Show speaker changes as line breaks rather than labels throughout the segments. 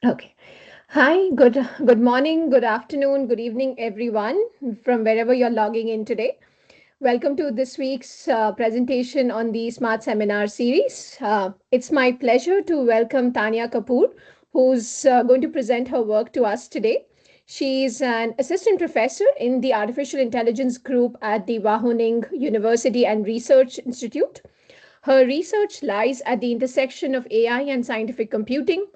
Okay. Hi, good morning, good afternoon, good evening, everyone, from wherever you're logging in today. Welcome to this week's presentation on the Smart Seminar series. It's my pleasure to welcome Taniya Kapoor, who's going to present her work to us today. She's an assistant professor in the Artificial Intelligence group at the Wageningen University and Research Institute. Her research lies at the intersection of AI and scientific computing,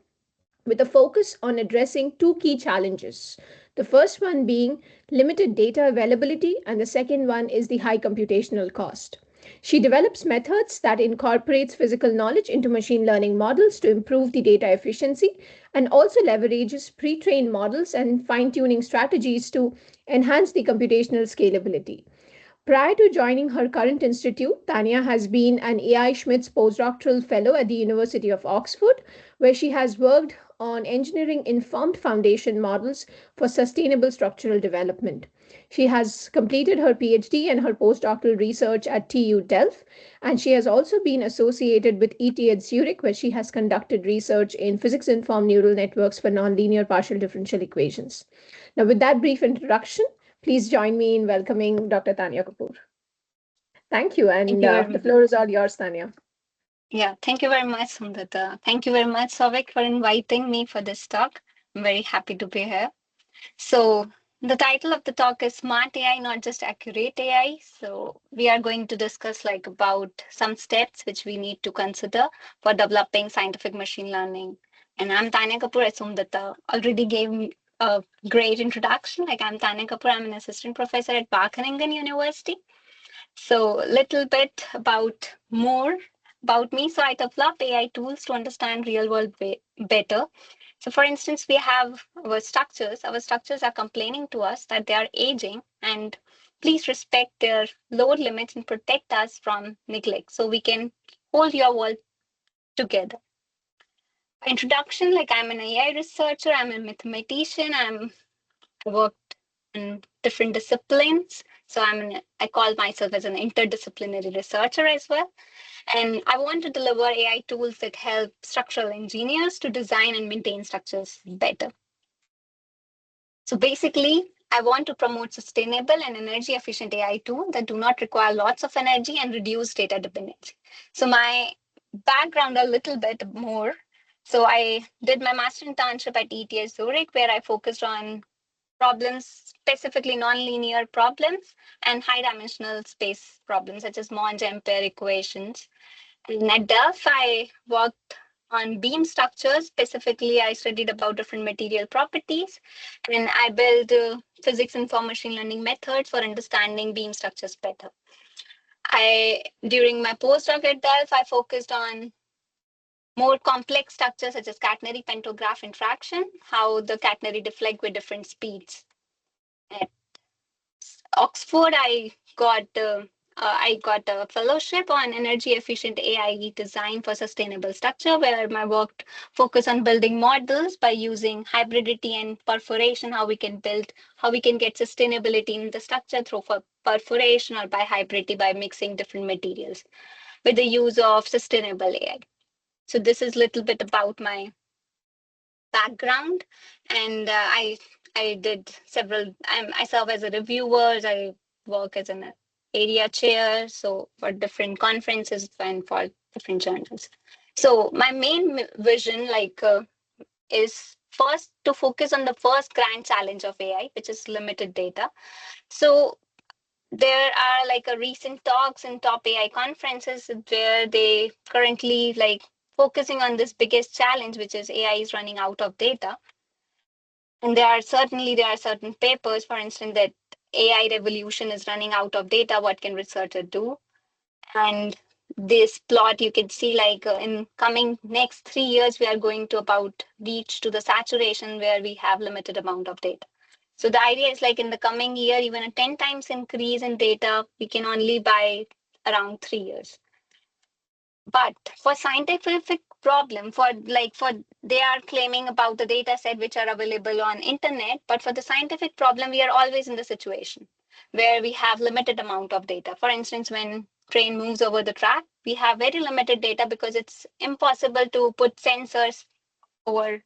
with a focus on addressing two key challenges. The first one being limited data availability, and the second one is the high computational cost. She develops methods that incorporates physical knowledge into machine learning models to improve the data efficiency, and also leverages pre-trained models and fine-tuning strategies to enhance the computational scalability. Prior to joining her current institute, Tania has been an AI Schmitz postdoctoral fellow at the University of Oxford, where she has worked on engineering informed foundation models for sustainable structural development. She has completed her PhD and her postdoctoral research at TU Delft, and she has also been associated with ETH Zurich, where she has conducted research in physics informed neural networks for nonlinear partial differential equations. Now, with that brief introduction, please join me in welcoming Dr. Tanya Kapoor. Thank you,
Thank
and
you very
the
much.
floor is all yours, Tanya.
Yeah, thank you very much, Samrita. Thank you very much, Savik, for inviting me for this talk. I'm very happy to be here. So, the title of the talk is Smart AI, not just accurate AI. So, we are going to discuss like about some steps which we need to consider for developing scientific machine learning. And I'm Taniya Kapoor, as Samrita already gave me a great introduction. Like I'm Taniya Kapoor, I'm an assistant professor at Wageningen University. So, little bit about more about me. So, I develop AI tools to understand real world better. So, for instance, we have our structures. Our structures are complaining to us that they are aging, and please respect their load limits and protect us from neglect so we can hold your world together. Introduction, like I'm an AI researcher, I'm a mathematician, I worked in different disciplines. So I call myself as an interdisciplinary researcher as well. And I want to deliver AI tools that help structural engineers to design and maintain structures better. So basically, I want to promote sustainable and energy efficient AI tools that do not require lots of energy and reduce data dependency. So my background a little bit more. So I did my master internship at ETH Zurich, where I focused on problems, specifically nonlinear problems and high dimensional space problems, such as Monge-Ampere equations. And at Delft, I worked on beam structures. Specifically, I studied about different material properties, and I built physics informed machine learning methods for understanding beam structures better. During my postdoc at Delft, I focused on more complex structures such as catenary pantograph interaction, how the catenary deflect with different speeds. At Oxford, I got a fellowship on energy efficient AI design for sustainable structure, where my work focused on building models by using hybridity and perforation, how we can get sustainability in the structure through perforation or by hybridity by mixing different materials with the use of sustainable AI. So this is a little bit about my background, and I did several. I serve as a reviewer. I work as an area chair, so for different conferences and for different journals. So my main vision, is first to focus on the first grand challenge of AI, which is limited data. So there are like a recent talks in top AI conferences where they currently like focusing on this biggest challenge, which is AI is running out of data. And there are certain papers, for instance, that AI revolution is running out of data. What can researchers do? And this plot you can see in coming next 3 years, we are going to about reach to the saturation where we have limited amount of data. So the idea is like in the coming year, even a 10 times increase in data, we can only buy around 3 years. But for scientific problem, for they are claiming about the data set which are available on internet, but for the scientific problem, we are always in the situation where we have limited amount of data. For instance, when train moves over the track, we have very limited data because it's impossible to put sensors over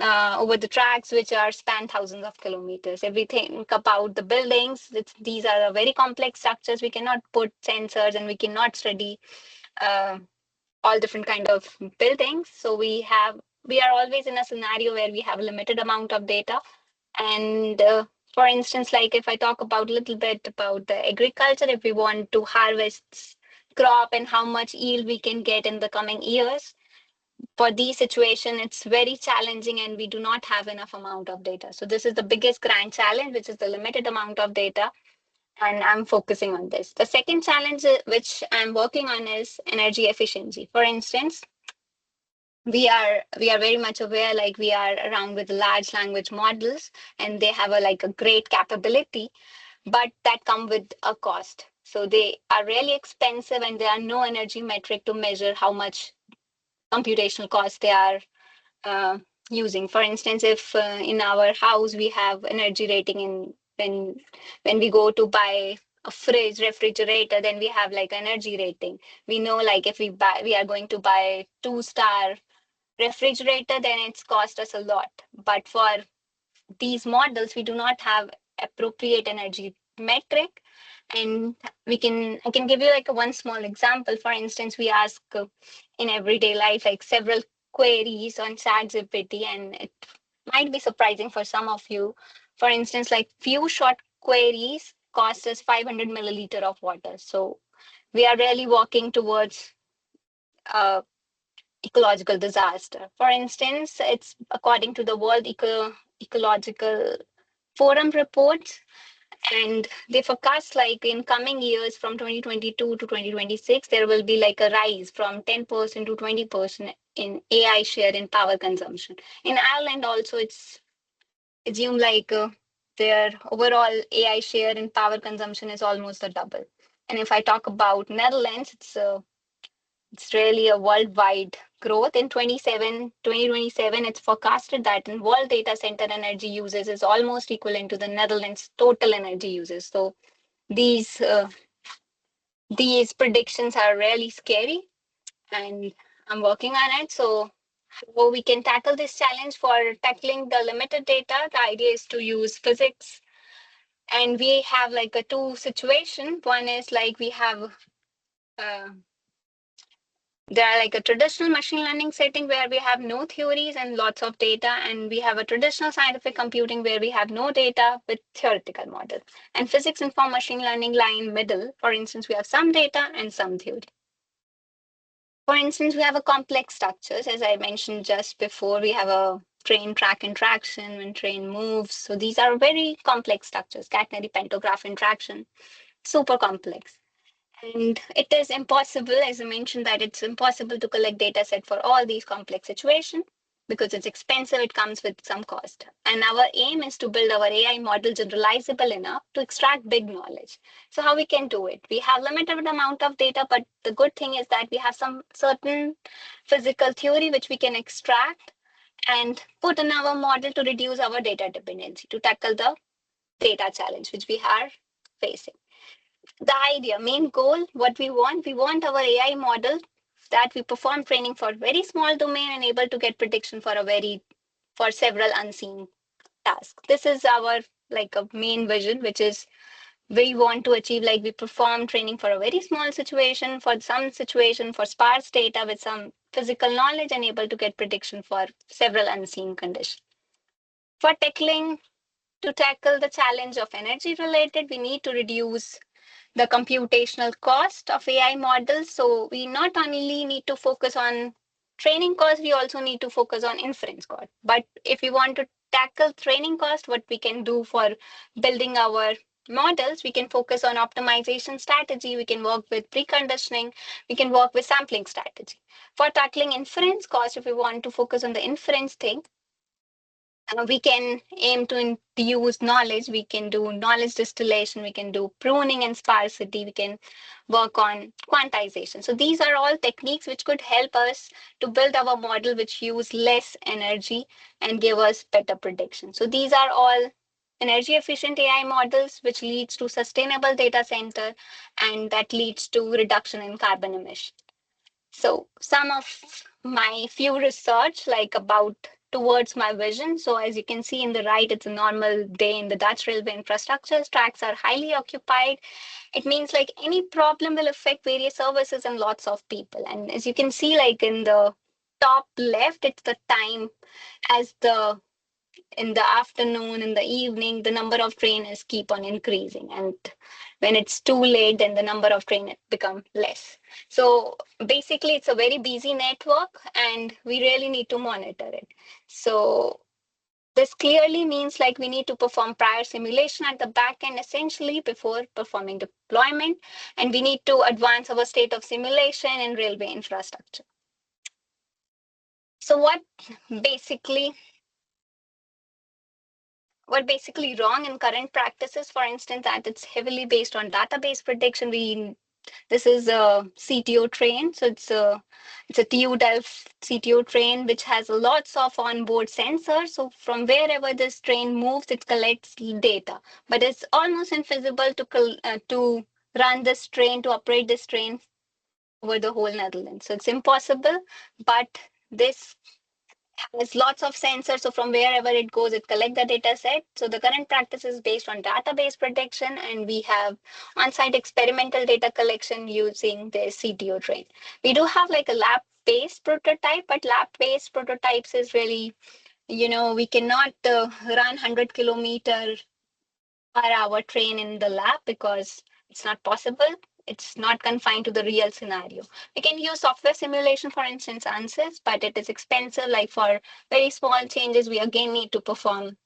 over the tracks which are span thousands of kilometers. If we think about the buildings, these are very complex structures. We cannot put sensors and we cannot study uh, all different kind of buildings. So we are always in a scenario where we have a limited amount of data. And for instance, like if I talk about a little bit about the agriculture, if we want to harvest crop and how much yield we can get in the coming years, for these situation, it's very challenging and we do not have enough amount of data. So this is the biggest grand challenge, which is the limited amount of data. And I'm focusing on this. The second challenge which I'm working on is energy efficiency. For instance, we are very much aware, like we are around with large language models and they have a great capability, but that come with a cost. So they are really expensive and there are no energy metric to measure how much computational cost they are uh, using. For instance, if in our house we have energy rating in when we go to buy a fridge, refrigerator, then we have like energy rating. We know like if we are going to buy 2-star refrigerator, then it's cost us a lot. But for these models, we do not have appropriate energy metric. And I can give you like a one small example. For instance, we ask in everyday life like several queries on ChatGPT, and it might be surprising for some of you. For instance, like few short queries cost us 500 milliliter of water. So we are really walking towards uh, ecological disaster. For instance, it's according to the World Ecological Forum reports, and they forecast like in coming years from 2022 to 2026, there will be like a rise from 10% to 20% in AI share in power consumption. In Ireland also, it's assumed like their overall AI share in power consumption is almost a double. And if I talk about Netherlands, it's really a worldwide growth. In 2027, it's forecasted that in world data center energy uses is almost equivalent to the Netherlands' total energy uses. So these uh, these predictions are really scary, and I'm working on it. So how we can tackle this challenge? For tackling the limited data, the idea is to use physics, and we have like a two situation. One is like we have uh, there are like a traditional machine learning setting where we have no theories and lots of data, and we have a traditional scientific computing where we have no data with theoretical model. And physics informed machine learning lie in middle. For instance, we have some data and some theory. For instance, we have a complex structures. As I mentioned just before, we have a train track interaction when train moves. So these are very complex structures, catenary pantograph interaction, super complex. And it is impossible, as I mentioned, that it's impossible to collect data set for all these complex situations because it's expensive, it comes with some cost. And our aim is to build our AI model generalizable enough to extract big knowledge. So how we can do it? We have limited amount of data, but the good thing is that we have some certain physical theory which we can extract and put in our model to reduce our data dependency, to tackle the data challenge which we are facing. The idea, main goal, what we want our AI model that we perform training for very small domain and able to get prediction for for several unseen tasks. This is our like a main vision, which is we want to achieve, like we perform training for a very small situation, for some situation for sparse data with some physical knowledge and able to get prediction for several unseen conditions. For to tackle the challenge of energy related, we need to reduce the computational cost of AI models. So we not only need to focus on training cost, we also need to focus on inference cost. But if we want to tackle training cost, what we can do for building our models, we can focus on optimization strategy, we can work with preconditioning, we can work with sampling strategy. For tackling inference cost, if we want to focus on the inference thing, we can aim to use knowledge. We can do knowledge distillation. We can do pruning and sparsity. We can work on quantization. So these are all techniques which could help us to build our model which use less energy and give us better prediction. So these are all energy efficient AI models which leads to sustainable data center and that leads to reduction in carbon emission. So some of my few research like about towards my vision. So as you can see in the right, it's a normal day in the Dutch railway infrastructure. Tracks are highly occupied. It means like any problem will affect various services and lots of people. And as you can see, like in the top left, it's the time as the in the afternoon, in the evening, the number of trains keep on increasing. And when it's too late, then the number of trains become less. So basically, it's a very busy network and we really need to monitor it. So this clearly means like we need to perform prior simulation at the back end essentially before performing deployment. And we need to advance our state of simulation in railway infrastructure. So basically basically wrong in current practices, for instance, that it's heavily based on database prediction. This is a CTO train, so it's a TU Delft CTO train which has lots of onboard sensors. So from wherever this train moves, it collects data, but it's almost invisible to run this train, to operate this train over the whole Netherlands. So it's impossible, but this has lots of sensors. So from wherever it goes, it collects the data set. So the current practice is based on database prediction, and we have on-site experimental data collection using the CTO train. We do have like a lab-based prototype, but lab-based prototypes is really, we cannot run 100-kilometer per hour train in the lab because it's not possible. It's not confined to the real scenario. We can use software simulation, for instance, ANSYS, but it is expensive. Like for very small changes, we again need to perform.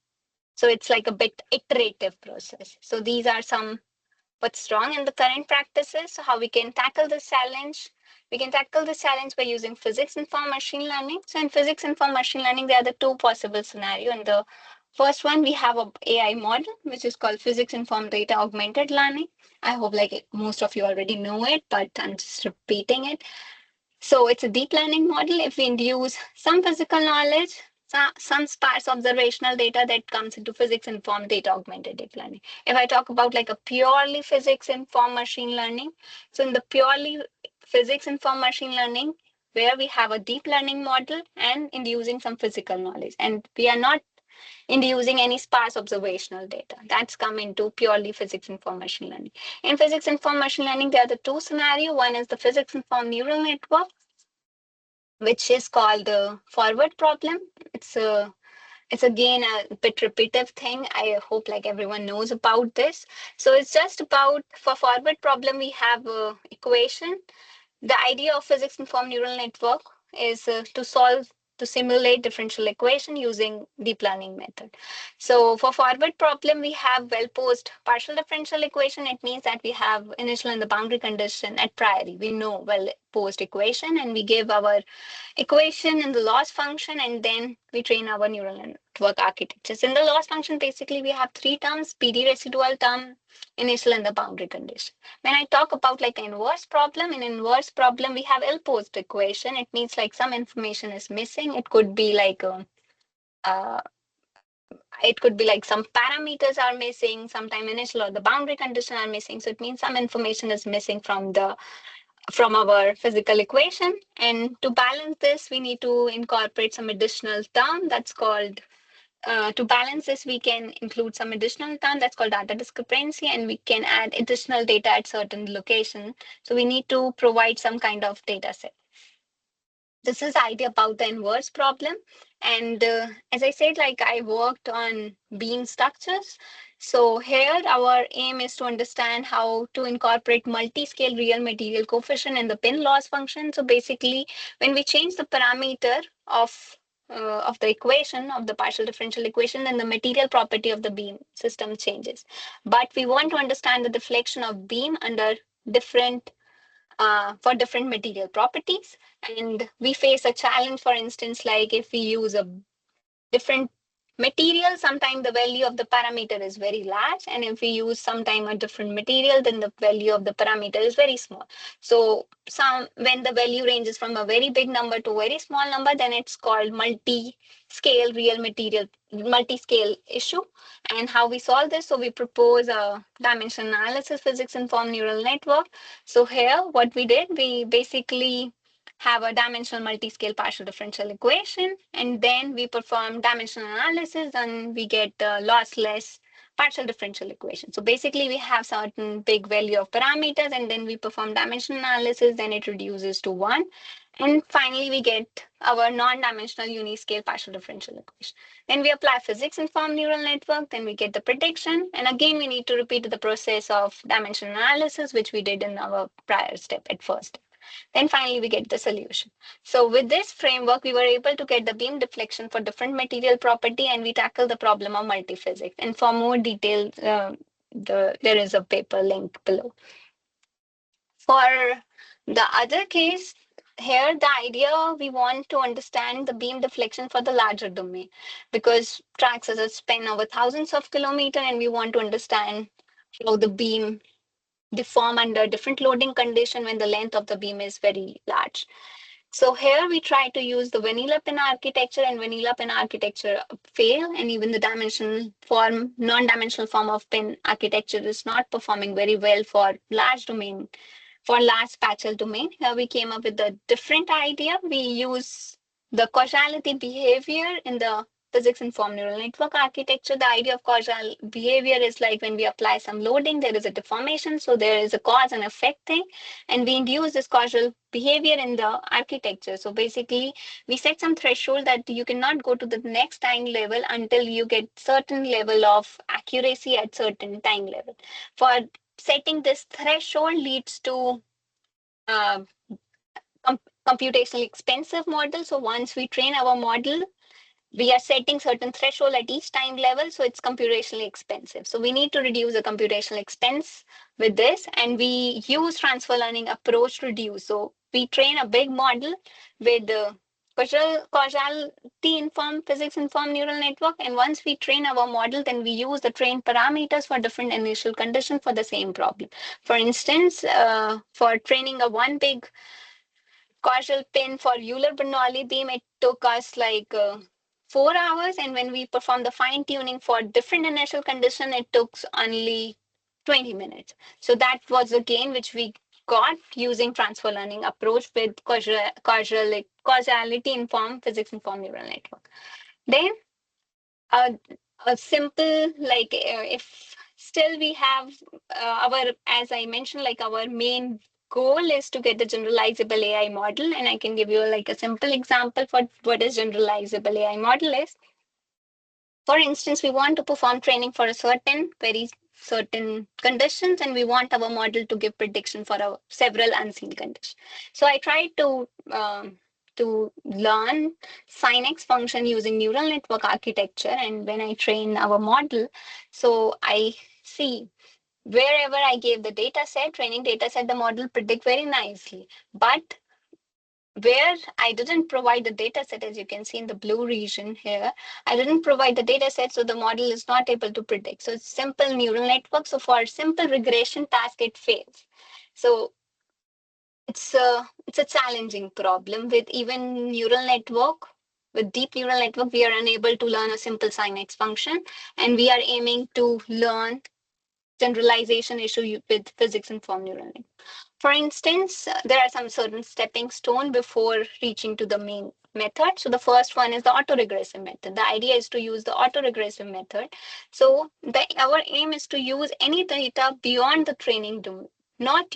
So it's like a bit iterative process. So these are some what's wrong in the current practices. So how we can tackle this challenge? We can tackle this challenge by using physics-informed machine learning. So in physics-informed machine learning, there are the two possible scenarios. In the first one, we have a AI model, which is called physics-informed data augmented learning. I hope like most of you already know it, but I'm just repeating it. So it's a deep learning model. If we induce some physical knowledge, some sparse observational data that comes into physics-informed data augmented deep learning. If I talk about like a purely physics-informed machine learning, so in the purely physics-informed machine learning, where we have a deep learning model and inducing some physical knowledge, and we are not inducing any sparse observational data. That's come into purely physics-informed machine learning. In physics-informed machine learning, there are the two scenarios. One is the physics-informed neural network, which is called the forward problem. It's again a bit repetitive thing. I hope like everyone knows about this. So it's just about, for forward problem, we have a equation. The idea of physics-informed neural network is to simulate differential equation using deep learning method. So for forward problem, we have well-posed partial differential equation. It means that we have initial and the boundary condition at priori. We know well-posed equation, and we give our equation in the loss function, and then we train our neural network architectures. In the loss function, basically, we have three terms: PD residual term, initial, and the boundary condition. When I talk about like an inverse problem, in inverse problem, we have ill-posed equation. It means like some information is missing. It could be like uh, some parameters are missing, sometime initial or the boundary condition are missing. So it means some information is missing from our physical equation. And to balance this, we need to incorporate some additional term that's called to balance this, we can include some additional term that's called data discrepancy, and we can add additional data at certain location. So we need to provide some kind of data set. This is the idea about the inverse problem. And as I said, like I worked on beam structures. So here our aim is to understand how to incorporate multi-scale real material coefficient in the pin loss function. So basically, when we change the parameter of the equation, of the partial differential equation, then the material property of the beam system changes. But we want to understand the deflection of beam under different for different material properties. And we face a challenge, for instance, like if we use a different material, sometimes the value of the parameter is very large. And if we use sometime a different material, then the value of the parameter is very small. So when the value ranges from a very big number to a very small number, then it's called multi-scale real material, multi-scale issue. And how we solve this? So we propose a dimension analysis physics informed neural network. So here, what we did, we basically have a dimensional multi-scale partial differential equation, and then we perform dimensional analysis and we get a lossless partial differential equation. So basically we have certain big value of parameters and then we perform dimensional analysis, then it reduces to 1. And finally we get our non-dimensional uniscale partial differential equation. Then we apply physics-informed neural network, then we get the prediction. And again, we need to repeat the process of dimensional analysis, which we did in our prior step at first. Then finally, we get the solution. So with this framework, we were able to get the beam deflection for different material property, and we tackle the problem of multiphysics. And for more details, there is a paper link below. For the other case, here the idea we want to understand the beam deflection for the larger domain, because tracks as a span over thousands of kilometers, and we want to understand how the beam deform under different loading condition when the length of the beam is very large. So here we try to use the vanilla pin architecture, and vanilla pin architecture fail, and even the non-dimensional form of pin architecture is not performing very well for large domain, for large spatial domain. Here we came up with a different idea. We use the causality behavior in the physics-informed neural network architecture. The idea of causal behavior is like when we apply some loading, there is a deformation. So there is a cause and effect thing. And we induce this causal behavior in the architecture. So basically, we set some threshold that you cannot go to the next time level until you get certain level of accuracy at certain time level. For setting this threshold leads to uh, computationally expensive model. So once we train our model, we are setting certain threshold at each time level, so it's computationally expensive. So we need to reduce the computational expense with this, and we use transfer learning approach to reduce. So we train a big model with causality informed, physics informed neural network, and once we train our model, then we use the trained parameters for different initial conditions for the same problem. For instance, for training a one big causal pin for Euler-Bernoulli beam, it took us like 4 hours, and when we performed the fine tuning for different initial condition, it took only 20 minutes. So that was the gain which we got using transfer learning approach with causality informed, physics informed neural network. Then a, a simple, like if still we have our, as I mentioned, like our main goal is to get the generalizable AI model. And I can give you like a simple example for what is generalizable AI model is. For instance, we want to perform training for a very certain conditions, and we want our model to give prediction for several unseen conditions. So I tried to learn sin function using neural network architecture, and when I train our model, so I see wherever I gave the data set, training data set, the model predict very nicely. But where I didn't provide the data set, as you can see in the blue region here, I didn't provide the data set, so the model is not able to predict. So it's simple neural network. So for a simple regression task, it fails. So it's a challenging problem with even neural network. With deep neural network, we are unable to learn a simple sin x function, and we are aiming to learn generalization issue with physics informed neural network. For instance, there are some certain stepping stone before reaching to the main method. So the first one is the autoregressive method. The idea is to use the autoregressive method. So our aim is to use any data beyond the training domain. Not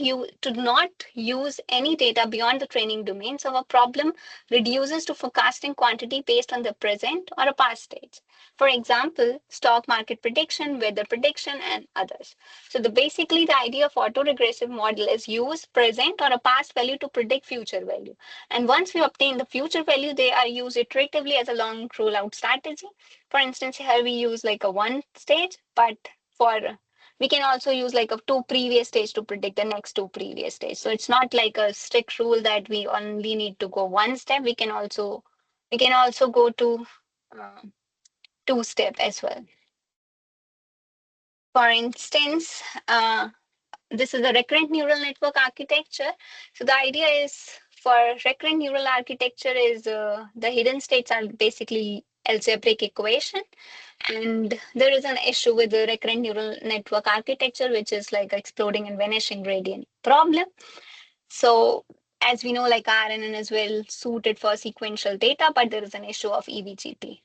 use any data beyond the training domain. So our problem reduces to forecasting quantity based on the present or a past stage. For example, stock market prediction, weather prediction, and others. So basically the idea of autoregressive model is use present or a past value to predict future value. And once we obtain the future value, they are used iteratively as a long rollout strategy. For instance, here we use like a one stage, but we can also use like a two previous stage to predict the next two previous stage. So it's not like a strict rule that we only need to go one step. We can also go to two step as well. For instance, this is a recurrent neural network architecture. So the idea is for recurrent neural architecture is the hidden states are basically algebraic equation. And there is an issue with the recurrent neural network architecture, which is like exploding and vanishing gradient problem. So as we know, like RNN is well suited for sequential data, but there is an issue of EVGP.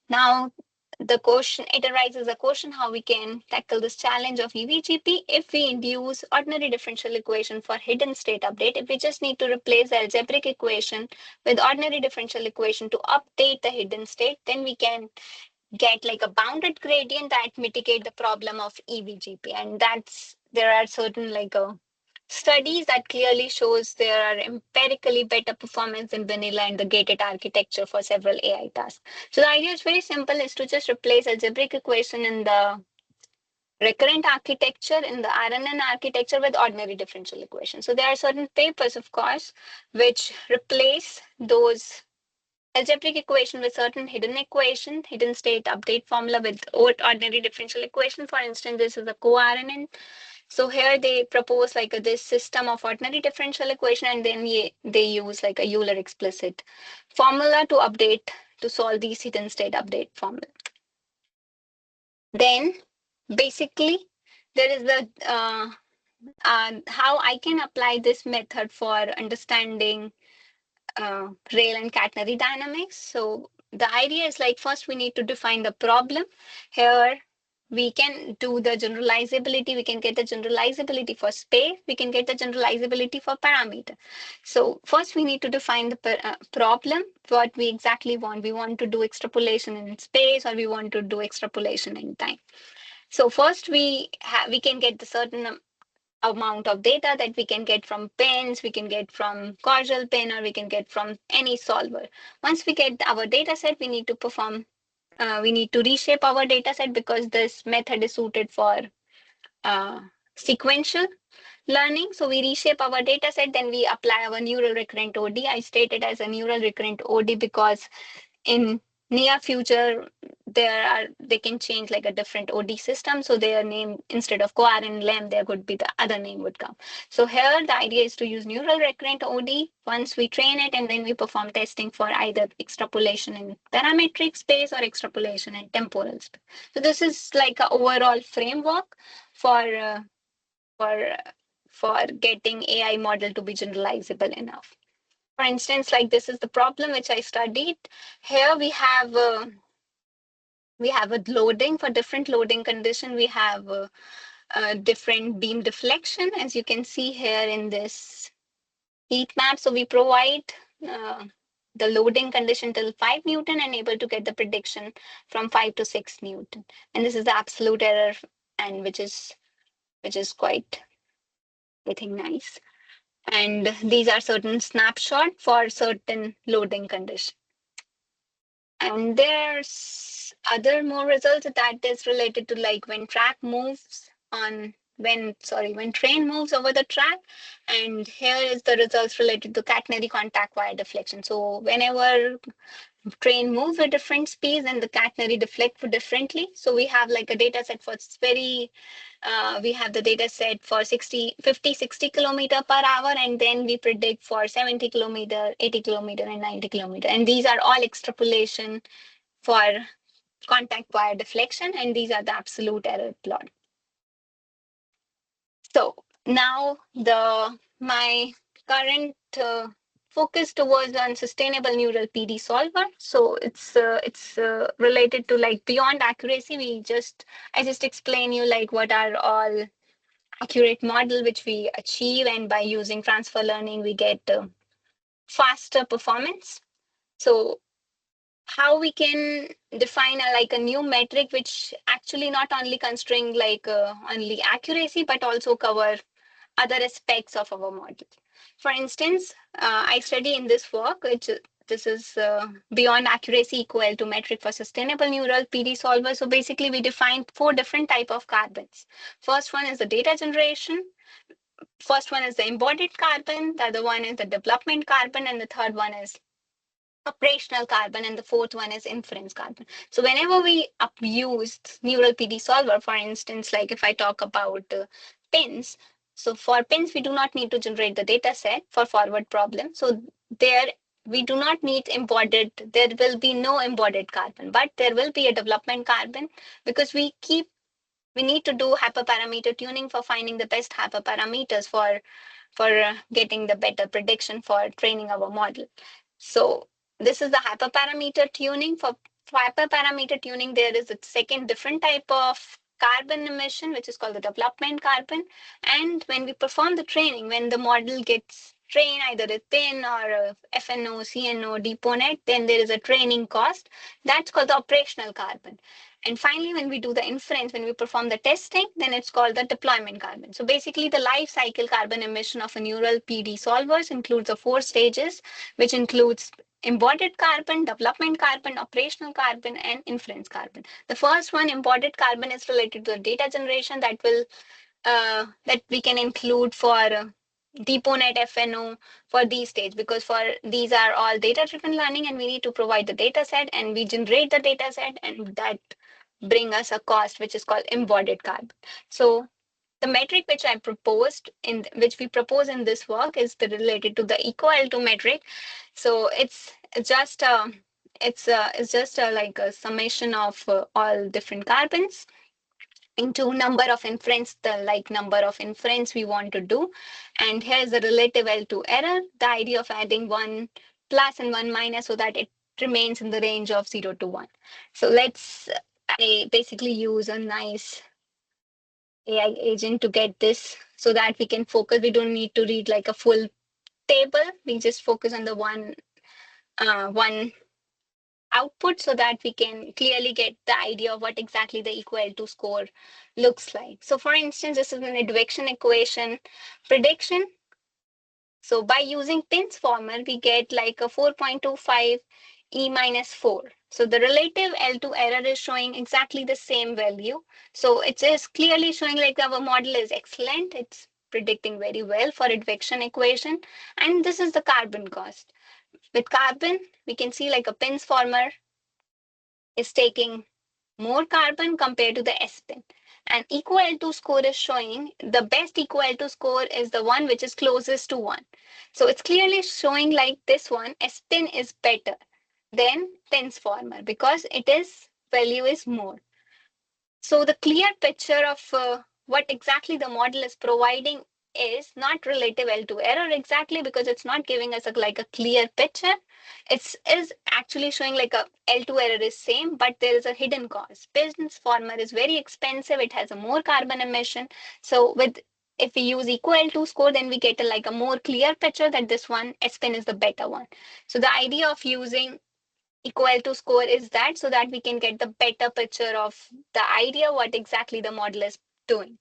Now, it arises a question how we can tackle this challenge of EVGP if we induce ordinary differential equation for hidden state update. If we just need to replace the algebraic equation with ordinary differential equation to update the hidden state, then we can get like a bounded gradient that mitigate the problem of EVGP. And there are certain studies that clearly shows there are empirically better performance in vanilla and the gated architecture for several AI tasks. So the idea is very simple, is to just replace algebraic equation in the recurrent architecture, in the RNN architecture, with ordinary differential equation. So there are certain papers, of course, which replace those algebraic equation with certain hidden state update formula with ordinary differential equation. For instance, this is a co-RNN. So here they propose this system of ordinary differential equation, and then they use like a Euler explicit formula to solve these hidden state update formula. Then basically there is the how I can apply this method for understanding rail and catenary dynamics. So the idea is first we need to define the problem. Here we can do the generalizability. We can get the generalizability for space. We can get the generalizability for parameter. So first we need to define the problem, what we exactly want. We want to do extrapolation in space, or we want to do extrapolation in time. So first we can get the certain amount of data that we can get from pins, we can get from causal pin, or we can get from any solver. Once we get our data set, we need to reshape our data set, because this method is suited for sequential learning. So we reshape our data set, then we apply our neural recurrent OD. I state it as a neural recurrent OD because in near future they can change like a different OD system, so their name, instead of coar and lem, there could be the other name would come. So here the idea is to use neural recurrent OD once we train it, and then we perform testing for either extrapolation in parametric space or extrapolation in temporal space. So this is like an overall framework for for for getting AI model to be generalizable enough. For instance, like this is the problem which I studied. Here we have a loading. For different loading condition, we have a different beam deflection, as you can see here in this heat map. So we provide the loading condition till 5 Newton and able to get the prediction from 5 to 6 Newton. And this is the absolute error, and which is quite, I think, nice. And these are certain snapshot for certain loading condition. And there's other more results that is related to when track moves on when train moves over the track. And here is the results related to catenary contact wire deflection. So whenever train moves with different speeds and the catenary deflect differently. So we have like a data set for we have the data set for 50, 60 kilometer per hour, and then we predict for 70 kilometer, 80 kilometer, and 90 kilometer. And these are all extrapolation for contact wire deflection, and these are the absolute error plot. So now my current focus towards on sustainable neural PD solver. So it's related to beyond accuracy. I just explain you what are all accurate model which we achieve, and by using transfer learning we get faster performance. So how we can define a new metric which actually not only constrain only accuracy but also cover other aspects of our model. For instance, I study in this work, this is beyond accuracy equal to metric for sustainable neural PD solver. So basically we define 4 different type of carbons. First one is the data generation. First one is the embodied carbon. The other one is the development carbon. And the third one is operational carbon, and the fourth one is inference carbon. So whenever we use neural PD solver, for instance, if I talk about pins, so for pins, we do not need to generate the data set for forward problem. So there we do not need embodied, there will be no embodied carbon, but there will be a development carbon, because we keep we need to do hyperparameter tuning for finding the best hyperparameters for getting the better prediction for training our model. So this is the hyperparameter tuning. For hyperparameter tuning, there is a second different type of carbon emission, which is called the development carbon. And when we perform the training, when the model gets trained either with PIN or FNO, CNO, DeepNet, then there is a training cost. That's called the operational carbon. And finally, when we do the inference, when we perform the testing, then it's called the deployment carbon. So basically, the life cycle carbon emission of a neural PD solvers includes the four stages, which includes embodied carbon, development carbon, operational carbon, and inference carbon. The first one, embodied carbon, is related to the data generation that we can include for DeepNet FNO for these stages, because for these are all data-driven learning, and we need to provide the data set, and we generate the data set, and that bring us a cost which is called embodied carbon. So the metric which I proposed in which we propose in this work is related to the equal to metric. So it's just like a summation of all different carbons into number of inference, the like number of inference we want to do. And here's the relative L2 error, the idea of adding one plus and one minus so that it remains in the range of 0 to 1. So I basically use a nice AI agent to get this so that we can focus. We don't need to read like a full table. We just focus on the one output so that we can clearly get the idea of what exactly the equal to score looks like. So for instance, this is an advection equation prediction. So by using Pin's formula, we get like a 4.25 E minus 4. So the relative L2 error is showing exactly the same value. So it is clearly showing like our model is excellent. It's predicting very well for advection equation. And this is the carbon cost. With carbon, we can see like a Pin's formula is taking more carbon compared to the S-pin. And equal to score is showing the best equal to score is the one which is closest to 1. So it's clearly showing like this one, S-pin is better than Pin's former because it is value is more. So the clear picture of what exactly the model is providing is not relative L2 error exactly because it's not giving us like a clear picture. It is actually showing like a L2 error is same, but there is a hidden cost. Business former is very expensive. It has a more carbon emission. So if we use equal to score, then we get like a more clear picture that this one S-pin is the better one. So the idea of using equal to score is that so that we can get the better picture of the idea what exactly the model is doing.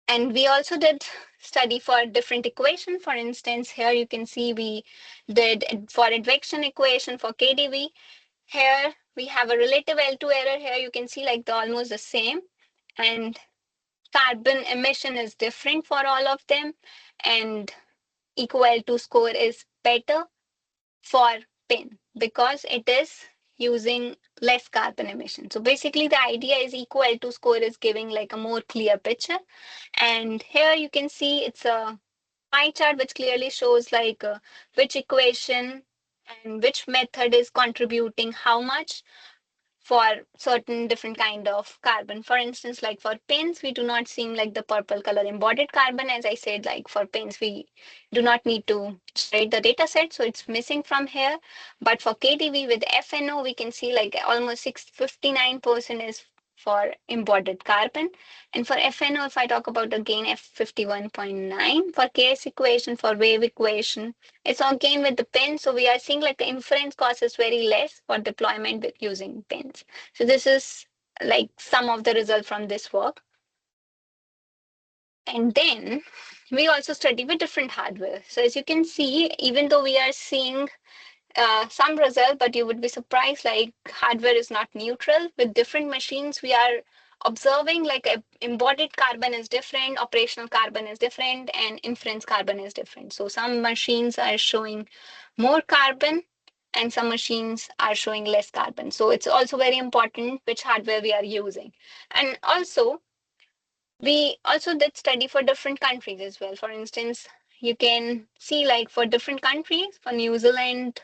And we also did study for different equation. For instance, here you can see we did for advection equation for KDV. Here we have a relative L2 error. Here you can see like the almost the same, and carbon emission is different for all of them, and equal to score is better for PIN because it is using less carbon emission. So basically the idea is equal to score is giving like a more clear picture. And here you can see it's a pie chart which clearly shows like which equation and which method is contributing how much for certain different kind of carbon. For instance, like for pins, we do not seem like the purple color embodied carbon. As I said, like for pins, we do not need to generate the data set, so it's missing from here. But for KTV with FNO, we can see like almost 59% is for embodied carbon. And for FNO, if I talk about again F51.9, for KS equation, for wave equation, it's again with the pin. So we are seeing like the inference cost is very less for deployment with using pins. So this is like some of the result from this work. And then we also study with different hardware. So as you can see, even though we are seeing some result, but you would be surprised like hardware is not neutral. With different machines, we are observing like embodied carbon is different, operational carbon is different, and inference carbon is different. So some machines are showing more carbon and some machines are showing less carbon. So it's also very important which hardware we are using. And also, we also did study for different countries as well. For instance, you can see like for different countries, for New Zealand,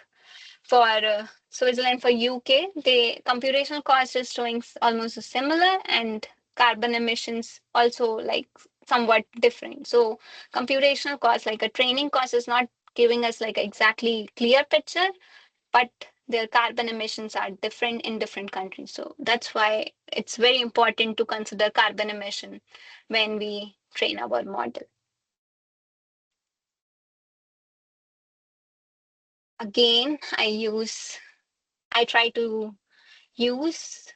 For Switzerland, for UK, the computational cost is showing almost similar, and carbon emissions also like somewhat different. So computational cost, like a training cost, is not giving us like exactly clear picture, but their carbon emissions are different in different countries. So that's why it's very important to consider carbon emission when we train our model. Again, I try to use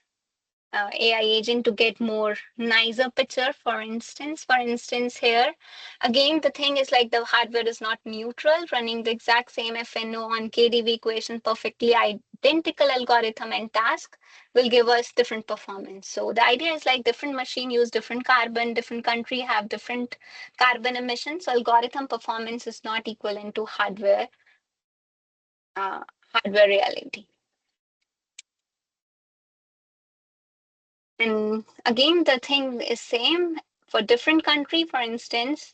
AI agent to get more nicer picture. For instance, here again the thing is like the hardware is not neutral. Running the exact same FNO on KDV equation, perfectly identical algorithm and task will give us different performance. So the idea is like different machine use different carbon, different country have different carbon emissions. So algorithm performance is not equivalent to uh, hardware reality. And again, the thing is same for different country. For instance,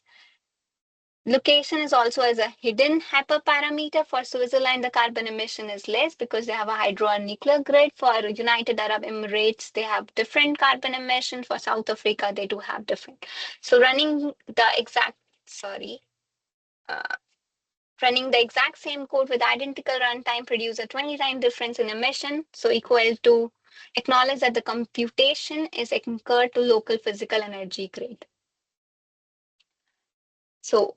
location is also as a hidden hyperparameter. For Switzerland, the carbon emission is less because they have a hydro and nuclear grid. For United Arab Emirates, they have different carbon emission. For South Africa, they do have different. So sorry, uh, running the exact same code with identical runtime produce a 20 time difference in emission. So equal to acknowledge that the computation is incurred to local physical energy grid. So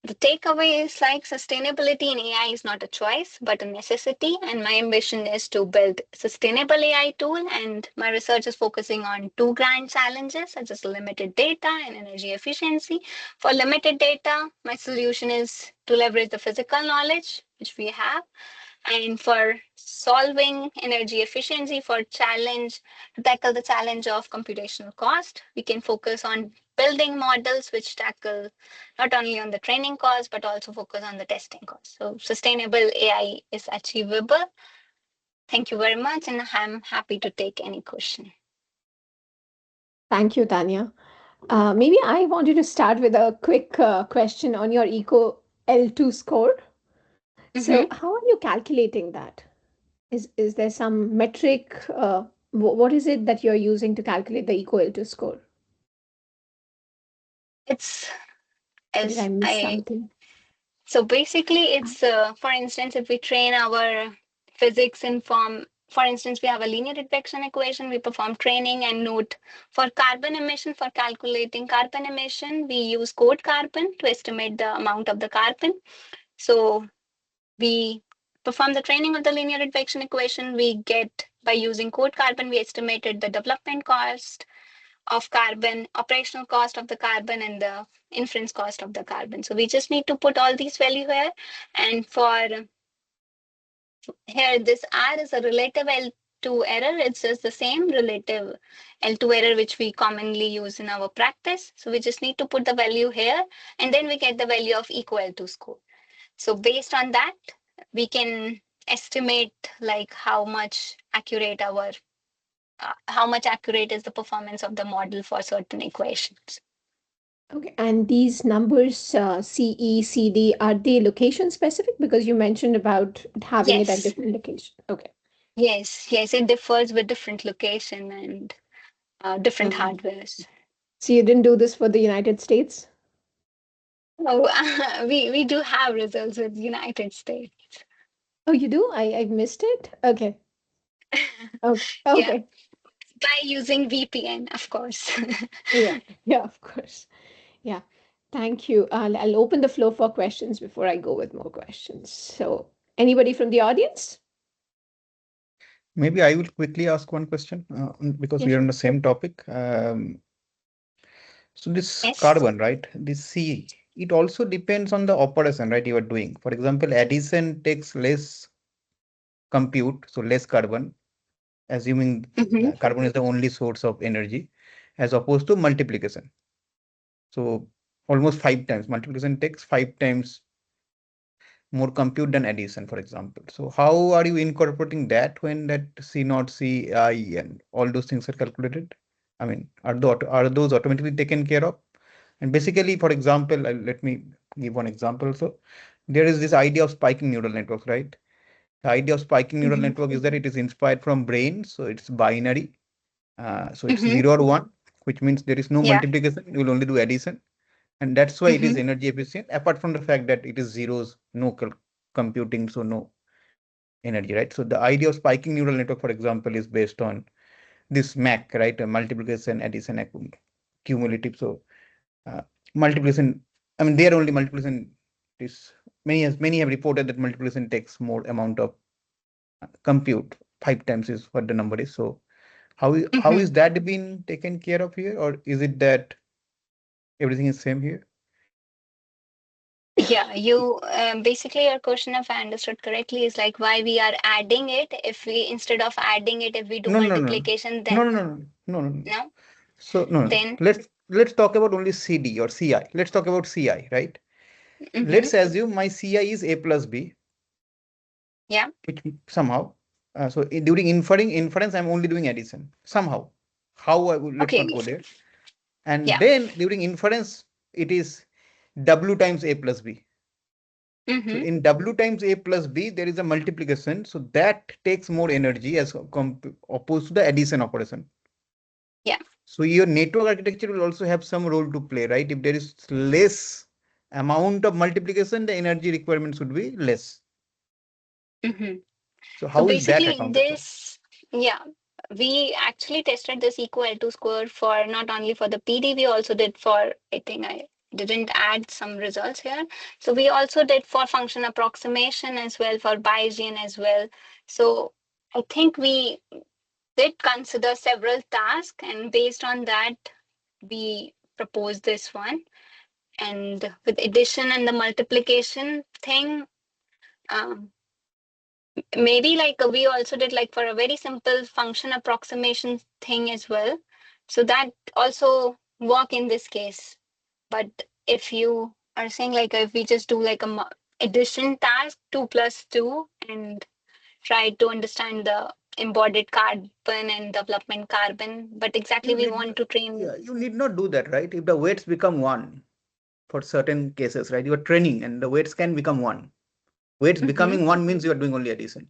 the takeaway is like sustainability in AI is not a choice, but a necessity. And my ambition is to build sustainable AI tool. And my research is focusing on two grand challenges, such as limited data and energy efficiency. For limited data, my solution is to leverage the physical knowledge which we have, and for solving energy efficiency for challenge to tackle the challenge of computational cost, we can focus on building models which tackle not only on the training cost but also focus on the testing cost. So sustainable AI is achievable. Thank you very much, and I'm happy to take any question.
Thank you, Tanya. Maybe I wanted to start with a quick question on your Eco L2 score.
Mhm.
So, how are you calculating that? Is there some metric? What is it that you're using to calculate the Eco L2 score?
It's
Or did I
as
miss
I
something?
So basically, it's for instance, if we train our physics in form, for instance, we have a linear regression equation, we perform training and note for carbon emission. For calculating carbon emission, we use code carbon to estimate the amount of the carbon. So we perform the training of the linear regression equation. We get by using code carbon, we estimated the development cost of carbon, operational cost of the carbon, and the inference cost of the carbon. So we just need to put all these value here. And for here, this R is a relative L2 error. It's just the same relative L2 error which we commonly use in our practice. So we just need to put the value here, and then we get the value of equal to score. So based on that, we can estimate like how much accurate is the performance of the model for certain equations.
Okay, and these numbers, CE, CD, are they location specific? Because you mentioned about having it at
Yes,
different locations. Okay.
yes, it differs with different location and different
Um,
hardwares.
so you didn't do this for the United States?
Oh, we do have results with United States.
Oh, you do? I missed it? Okay. Okay.
Yeah,
Okay.
by using VPN, of course.
Yeah. Yeah, of course. Yeah. Thank you. I'll open the floor for questions before I go with more questions. So, anybody from the audience?
Maybe I will quickly ask one question because
Yeah,
we are on
sure.
the same topic. So this
Yes.
carbon, right? This C, it also depends on the operation, right? You are doing. For example, addition takes less compute, so less carbon, assuming
Hmm.
carbon is the only source of energy, as opposed to multiplication. So almost 5 times. Multiplication takes 5 times more compute than addition, for example. So how are you incorporating that when that C naught, C, I, and all those things are calculated? I mean, are those automatically taken care of? And basically, for example, let me give one example. So there is this idea of spiking neural networks, right? The idea of spiking neural network is that it is inspired from brain, so it's binary. So it's 0 or 1, which means there is no
Yeah.
multiplication, you will only do addition. And that's why it is
Mm-hmm.
energy efficient, apart from the fact that it is zeros, no computing, so no energy, right? So the idea of spiking neural network, for example, is based on this MAC, right? Multiplication, addition, cumulative. So multiplication, I mean, there only multiplication is many have reported that multiplication takes more amount of compute. 5 times is what the number is. So how is that being taken care of here, or is it that everything is same here?
Yeah, you basically your question, if I understood correctly, is like why we are adding it. If we instead of adding it, if we do
No, no, no,
multiplication,
no,
then
no, no, no, no, no, no.
no,
So no, no.
then
Let's talk about only CD or CI. Let's talk about CI, right?
mm-hmm.
Let's assume my CI is A plus B,
Yeah,
which somehow, so during inference, I'm only doing addition somehow. How I would, let's
okay,
not go there. And
yeah,
then during inference, it is W times A plus B. So
mm-hmm.
in W times A plus B, there is a multiplication. So that takes more energy as opposed to the addition operation.
Yeah,
So your network architecture will also have some role to play, right? If there is less amount of multiplication, the energy requirement should be less.
mm-hmm.
So
So
how is that
basically,
accounted for?
this, yeah, we actually tested this equal to score for not only for the PD, we also did for, I think I didn't add some results here. So we also did for function approximation as well, for Bayesian as well. So I think we did consider several tasks, and based on that, we proposed this one. And with addition and the multiplication thing, um, maybe like we also did like for a very simple function approximation thing as well. So that also work in this case. But if you are saying like if we just do like a addition task 2 plus 2 and try to understand the embodied carbon and development carbon, but exactly
You
we
need,
want to train.
yeah, you need not do that, right? If the weights become one for certain cases, right? You are training and the weights can become one. Weights
Mm-hmm,
becoming one means you are doing only addition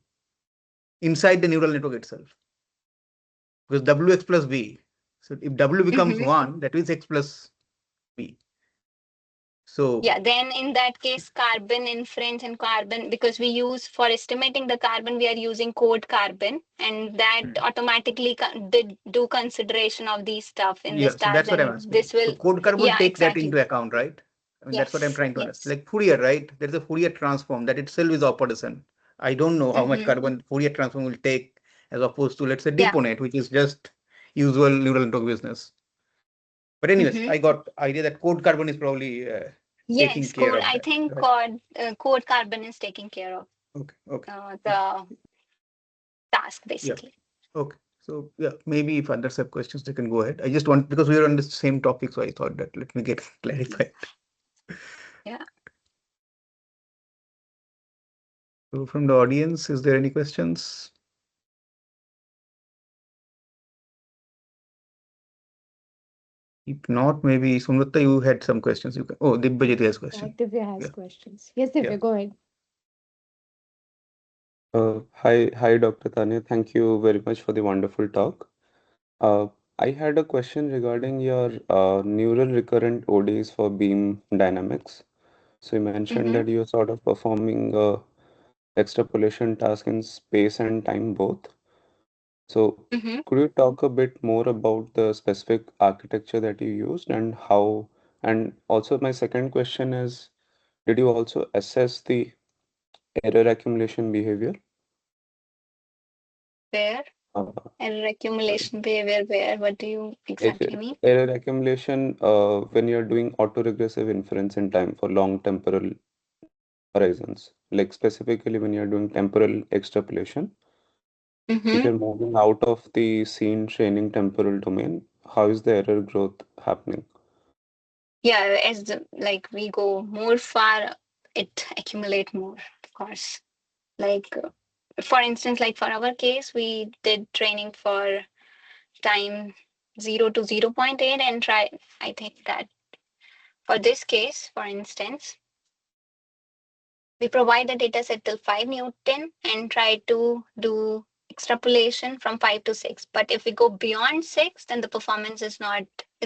inside the neural network itself. Because WX plus B. So if W becomes
mm-hmm.
one, that means X plus B. So
Yeah, then in that case, carbon inference and carbon, because we use for estimating the carbon, we are using code carbon, and that automatically did do consideration of these stuff in
yeah,
this
so
task.
that's what I'm
And
asking.
this
So
will,
code carbon
yeah,
take that
exactly.
into account, right? I mean, that's what I'm
Yes,
trying to understand.
yes.
Like Fourier, right? There's a Fourier transform that itself is operation. I don't know how much
Mm-hmm.
carbon Fourier transform will take as opposed to, let's say,
Yeah.
deponent, which is just usual neural network business. But anyways,
Mm-hmm.
I got idea that code carbon is probably taking
Yes,
care
code.
of
I
that,
think
right?
code carbon is taking care of
Okay, okay, okay.
the task
Yeah,
basically.
okay. So yeah, maybe if others have questions, they can go ahead. I just want, because we are on the same topic, so I thought that let me get clarified.
Yeah.
So from the audience, is there any questions? If not, maybe Sumrata, you had some questions. You can. Oh, Dibbajit has question.
Divya has
Yeah,
questions. Yes,
yeah.
Divya, go ahead.
Hi, Dr. Taniya. Thank you very much for the wonderful talk. Uh, I had a question regarding your neural recurrent ODs for beam dynamics. So you mentioned
Mm-hmm.
that you're sort of performing extrapolation task in space and time both. So
Mm-hmm.
could you talk a bit more about the specific architecture that you used and how? And also my second question is, did you also assess the error accumulation behavior?
Where
Uh,
error accumulation behavior? Where? What do you
If
exactly mean?
error accumulation, when you're doing autoregressive inference in time for long temporal horizons, like specifically when you're doing temporal extrapolation, if
Mm-hmm.
you're moving out of the scene training temporal domain, how is the error growth happening?
Yeah, as like we go more far, it accumulate more, of course. Like for instance, like for our case, we did training for time 0 to 0.8 and try. I think that for this case, for instance, We provide the data set till 5 Newton and try to do extrapolation from 5 to 6. But if we go beyond 6, then the performance is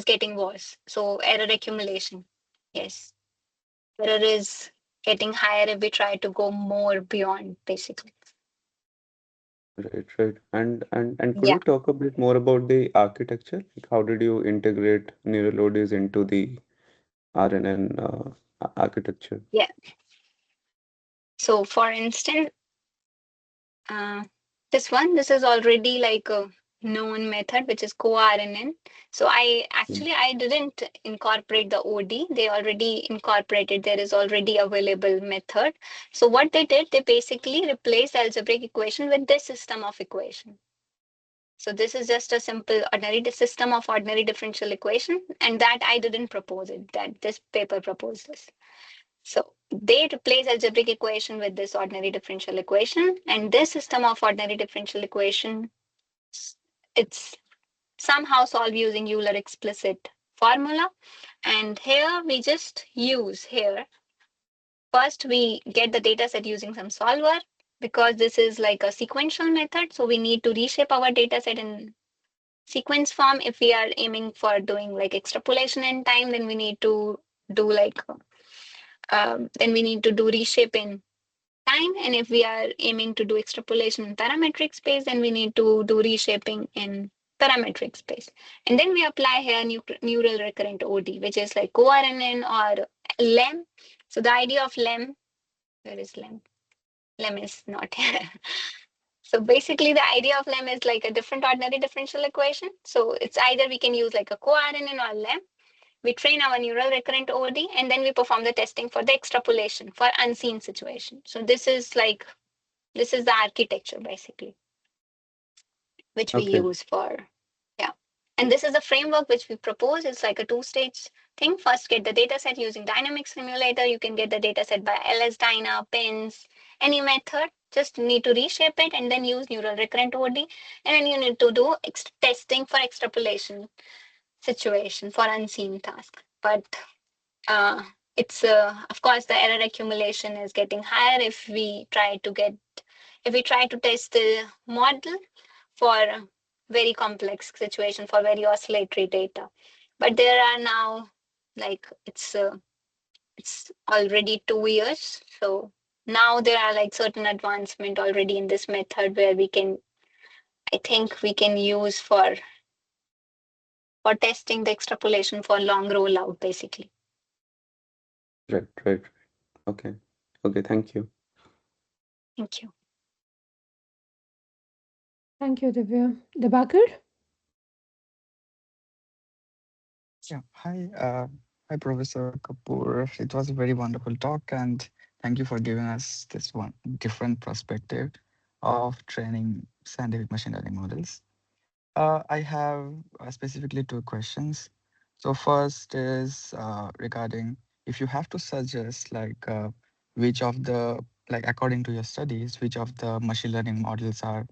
getting worse. So error accumulation. Yes. Error is getting higher if we try to go more beyond, basically.
Right, right. And could
Yeah.
you talk a bit more about the architecture? Like how did you integrate neural ODs into the RNN architecture?
Yeah. So for instance, Uh, this is already like a known method, which is co-RNN. So
Mm.
I didn't incorporate the OD. They already incorporated. There is already available method. So what they did, they basically replaced the algebraic equation with this system of equation. So this is just a simple ordinary system of ordinary differential equation, and that I didn't propose it. That this paper proposed this. So they replace algebraic equation with this ordinary differential equation, and this system of ordinary differential equation, it's somehow solved using Euler explicit formula. And here we just use here, first we get the data set using some solver, because this is like a sequential method. So we need to reshape our data set in sequence form. If we are aiming for doing like extrapolation in time, then we need to do like then we need to do reshape in time. And if we are aiming to do extrapolation in parametric space, then we need to do reshaping in parametric space. And then we apply here neural recurrent OD, which is like coRNN or LEM. So the idea of LEM, where is LEM? LEM is not here. So basically the idea of LEM is like a different ordinary differential equation. So it's either we can use like a coRNN or LEM. We train our neural recurrent OD, and then we perform the testing for the extrapolation for unseen situation. So this is the architecture basically, which we
Okay,
use for, yeah. And this is the framework which we propose. It's like a two-stage thing. First, get the data set using dynamic simulator. You can get the data set by LS-DYNA, pins, any method. Just need to reshape it and then use neural recurrent OD. And then you need to do testing for extrapolation situation for unseen task. But uh, it's of course the error accumulation is getting higher if we try to test the model for very complex situation, for very oscillatory data. But there are now, like, it's already 2 years, so now there are like certain advancement already in this method where I think we can use for testing the extrapolation for long rollout basically.
right, right. Okay, okay, thank you.
Thank you.
Thank you, Divya. Debakar?
Yeah. Hi, Professor Kapoor. It was a very wonderful talk, and thank you for giving us this one different perspective of training scientific machine learning models. I have specifically two questions. So first is regarding if you have to suggest which of the according to your studies, which of the machine learning models are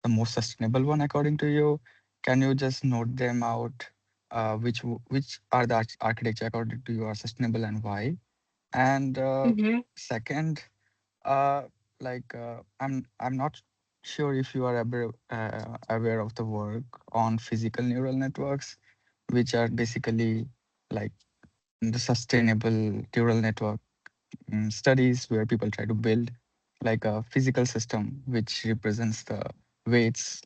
the most sustainable one according to you? Can you just note them out? Which are the architecture according to you are sustainable and why? And
Mm-hmm.
second, I'm not sure if you are aware of the work on physical neural networks, which are basically like the sustainable neural network studies where people try to build like a physical system which represents the weights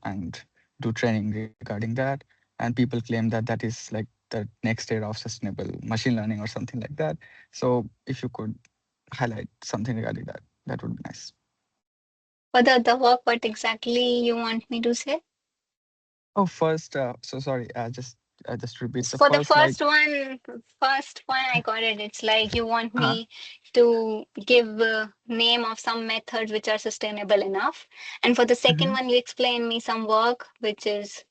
and do training regarding that. And people claim that that is like the next era of sustainable machine learning or something like that. So if you could highlight something regarding that, that would be nice.
For the work, what exactly you want me to say?
Oh, first, so sorry, just repeat the
For the
first
first one, I got it. It's like you want
uh
me to give a name of some methods which are sustainable enough. And for the second
mhm.
one, you explain me some work which is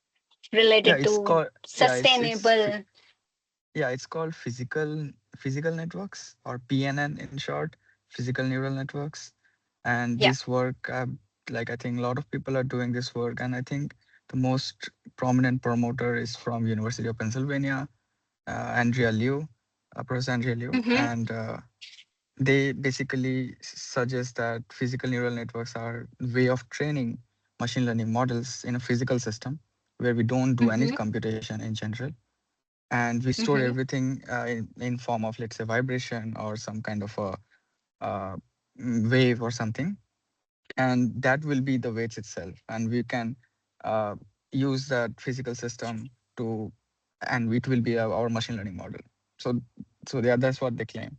Yeah,
related
it's
to
called yeah,
sustainable.
yeah, it's called physical networks or PNN in short, physical neural networks. And
Yeah.
this work, I think a lot of people are doing this work, and I think the most prominent promoter is from University of Pennsylvania, Andrea Liu, Professor Andrea Liu,
Mm-hmm.
and they basically suggest that physical neural networks are way of training machine learning models in a physical system where we don't do any
Mm-hmm.
computation in general, and we store
Mm-hmm.
everything in form of, let's say, vibration or some kind of a uh, wave or something, and that will be the weights itself, and we can uh, use that physical system to, and it will be our machine learning model. So yeah, that's what they claim.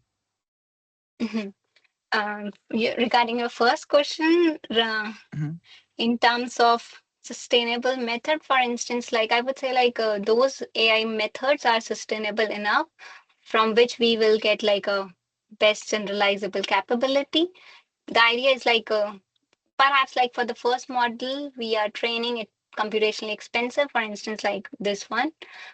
Mm-hmm. Regarding your first question,
Mhm.
in terms of sustainable method, for instance, like I would say, like those AI methods are sustainable enough from which we will get like a best generalizable capability. The idea is like perhaps like for the first model, we are training it computationally expensive, for instance, like this one.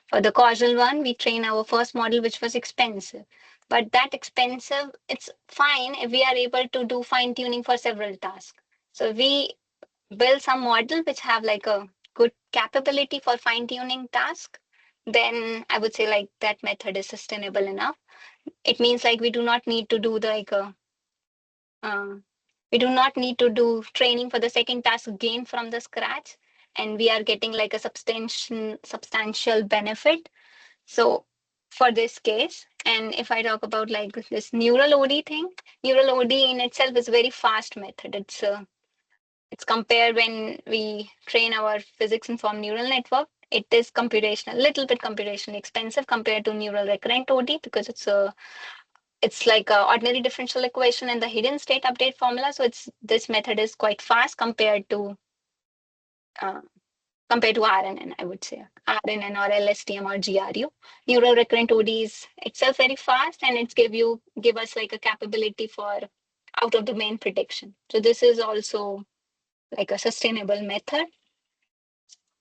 For the causal one, we train our first model, which was expensive. But that expensive, it's fine if we are able to do fine tuning for several tasks. So we build some model which have like a good capability for fine tuning task, then I would say like that method is sustainable enough. It means like we do not need to do the, like a uh, we do not need to do training for the second task again from the scratch, and we are getting like a substantial benefit. So for this case, and if I talk about like this neural OD thing, neural OD in itself is a very fast method. It's compared when we train our physics informed neural network. It is computational, little bit computationally expensive compared to neural recurrent OD because it's like a ordinary differential equation and the hidden state update formula. So it's this method is quite fast uh, compared to RNN, I would say RNN or LSTM or GRU. Neural recurrent OD is itself very fast, and it's give us like a capability for out of domain prediction. So this is also like a sustainable method,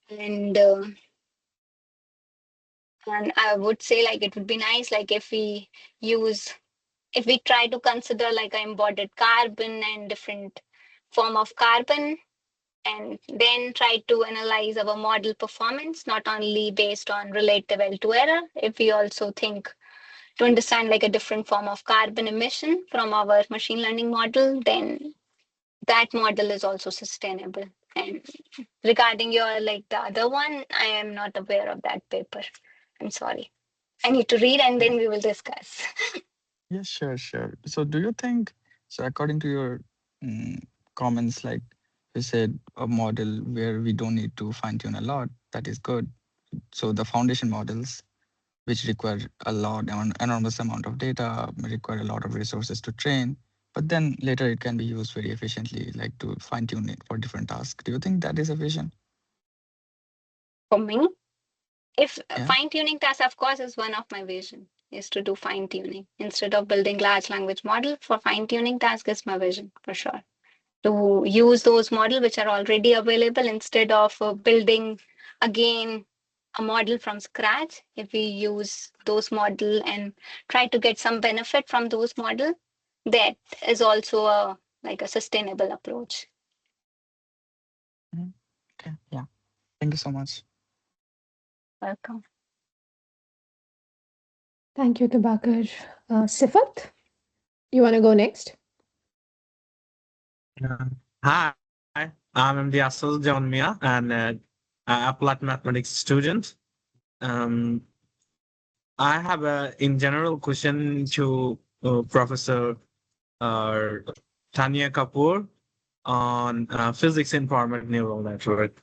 and I would say like it would be nice like use if we try to consider like an embodied carbon and different form of carbon, and then try to analyze our model performance not only based on relative L2 error. If we also think to understand like a different form of carbon emission from our machine learning model, then that model is also sustainable. And regarding your like the other one, I am not aware of that paper. I'm sorry. I need to read and then we will discuss.
Yeah, sure, sure. So, do you think, so according to your mm, comments, like you said, a model where we don't need to fine tune a lot, that is good. So, the foundation models, which require a lot, an enormous amount of data, require a lot of resources to train, but then later it can be used very efficiently, like to fine tune it for different tasks. Do you think that is efficient?
For me, if
Yeah.
fine tuning task, of course, is one of my vision is to do fine tuning instead of building large language model. For fine tuning task is my vision for sure, to use those model which are already available instead of building again a model from scratch. If we use those model and try to get some benefit from those model, that is also a like a sustainable approach.
Mhm. Okay. Yeah. Thank you so much.
Welcome.
Thank you, Tabakar. Sifat, you want to go next?
Hi, I'm the Asal John Mia and applied mathematics student. Um, I have a in general question to Professor uh, Taniya Kapoor on physics informed neural network.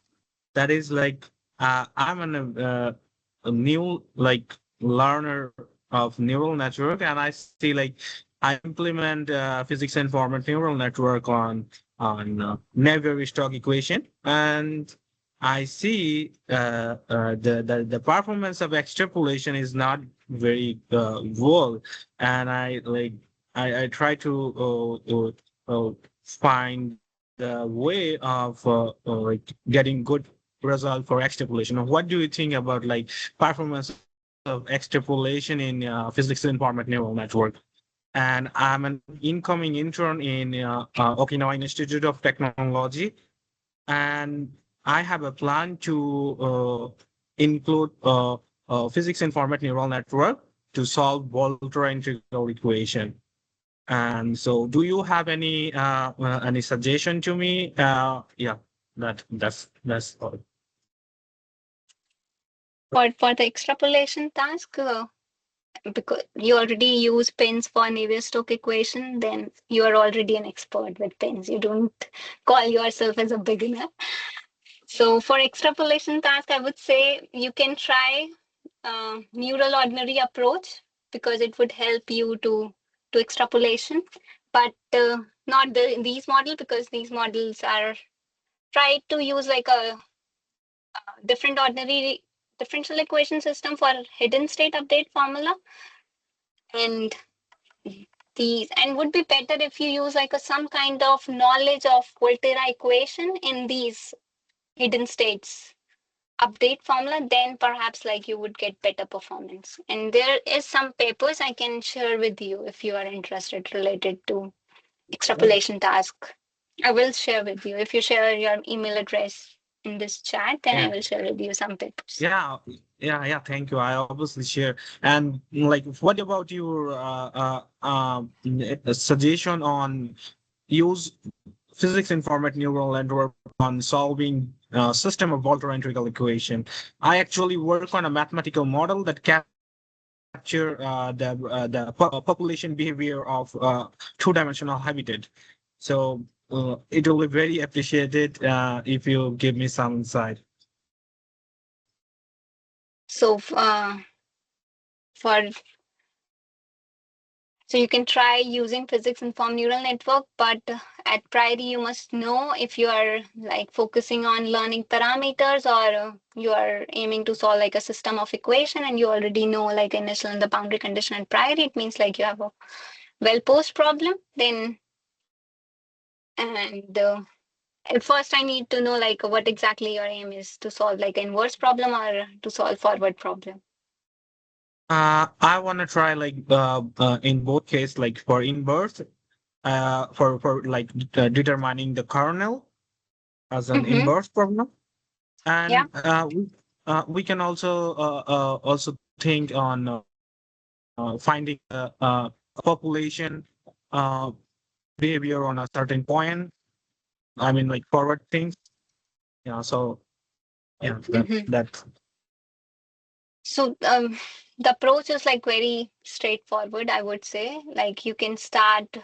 That is like I'm a new like learner of neural network, and I see like I implement physics informed neural network on Navier-Stokes equation, and I see the performance of extrapolation is not very well, and I try to find the way of like getting good result for extrapolation. What do you think about like performance of extrapolation in physics informed neural network? And I'm an incoming intern in Okinawa Institute of Technology, and I have a plan to include physics informed neural network to solve Volta integral equation. And so, do you have any suggestion to me? Yeah, that's all.
For the extrapolation task, because you already use pins for Navier-Stokes equation, then you are already an expert with pins. You don't call yourself as a beginner. So for extrapolation task, I would say you can try neural ordinary approach because it would help you to extrapolation, but not these models, because these models are tried to use like a different ordinary differential equation system for hidden state update formula, and these, and would be better if you use like some kind of knowledge of Volterra equation in these hidden states update formula, then perhaps like you would get better performance. And there is some papers I can share with you if you are interested related to extrapolation task. I will share with you. If you share your email address in this chat, then I
Yeah.
will share with you some papers.
Yeah. Thank you. I obviously share. And like, what about your suggestion on use physics informed neural network on solving system of Volterra equation? I actually work on a mathematical model that capture the population behavior of two-dimensional habitat. So it will be very appreciated if you give me some insight.
So for So you can try using physics informed neural network, but at priori you must know if you are like focusing on learning parameters, or you are aiming to solve like a system of equation and you already know like initial and the boundary condition at priori. It means like you have a well posed problem. Then and at first I need to know like what exactly your aim is, to solve like inverse problem or to solve forward problem.
I want to try like in both case, like for inverse, for like determining the kernel as an
Mm-hmm.
inverse problem,
Yeah.
and we can also think on finding population uh, behavior on a certain point. I mean, like forward things. Yeah. So yeah,
Mm-hmm.
that.
So the approach is like very straightforward, I would say. Like you can start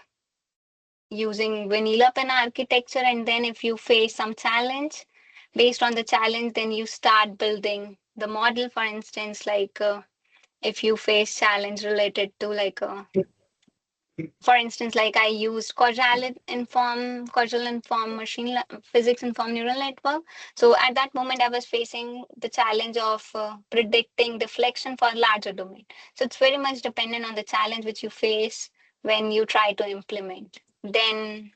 using vanilla pen architecture, and then if you face some challenge, based on the challenge, then you start building the model. For instance, like if you face challenge related to like for instance, like I used causal informed physics informed neural network. So at that moment, I was facing the challenge of predicting deflection for larger domain. So it's very much dependent on the challenge which you face when you try to implement. Then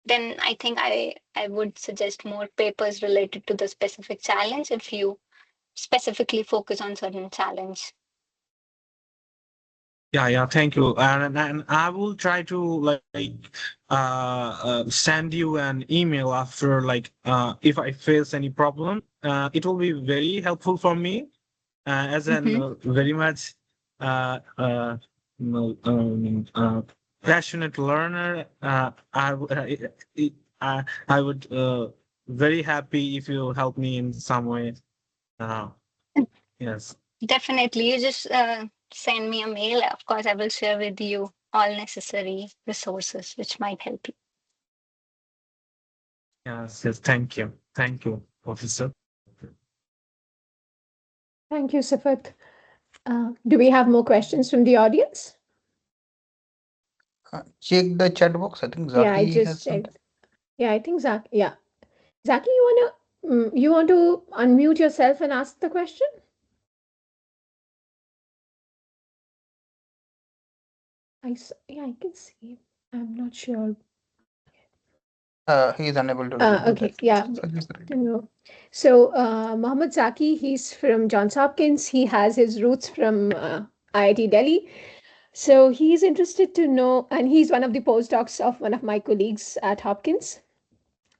I think I would suggest more papers related to the specific challenge if you specifically focus on certain challenge.
Yeah, thank you. And I will try to like send you an email after like if I face any problem. It will be very helpful for me as an
Mm-hmm.
very much uh, uh, passionate learner. I would very happy if you help me in some way. Uh, yes.
Definitely. You just send me a mail. Of course, I will share with you all necessary resources which might help you.
Yes. Thank you, Professor.
Thank you, Sifat. Do we have more questions from the audience?
Check the chat box. I think
Yeah, I
Zaki has
just
something.
checked. Yeah, I think Zaki. Yeah, Zaki, you want to unmute yourself and ask the question? Yeah, I can see. I'm not sure.
He is unable to read, but I
Okay,
can
yeah.
suggest that.
No. So Mohammed Zaki, he's from Johns Hopkins. He has his roots from IIT Delhi. So he's interested to know, and he's one of the postdocs of one of my colleagues at Hopkins.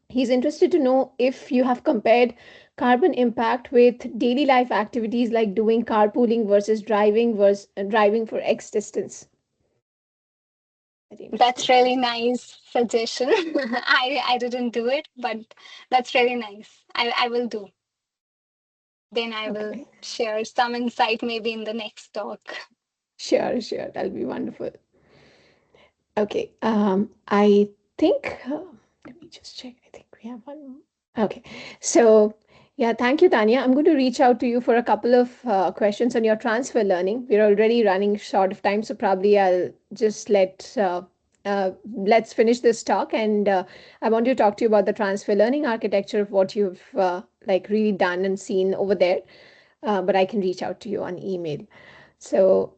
He's interested to know if you have compared carbon impact with daily life activities like doing carpooling versus driving for X distance. Very
That's
interesting.
really nice suggestion. I didn't do it, but that's really nice. I will do. Then I will
Okay.
share some insight maybe in the next talk.
Sure, sure. That'll be wonderful. Okay. I think, let me just check. I think we have one more. Okay. So, yeah, thank you, Tanya. I'm going to reach out to you for a couple of questions on your transfer learning. We're already running short of time, so probably I'll just let's finish this talk. And I want to talk to you about the transfer learning architecture of what you've like really done and seen over there. But I can reach out to you on email. So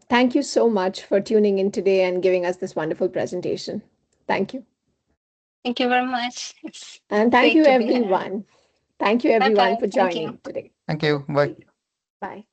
thank you so much for tuning in today and giving us this wonderful presentation. Thank you.
Thank you very much. It's
And thank
great
you,
to be here.
everyone. Thank you,
Bye
everyone,
bye.
for
Thank you.
joining today.
Thank you. Bye.
Bye.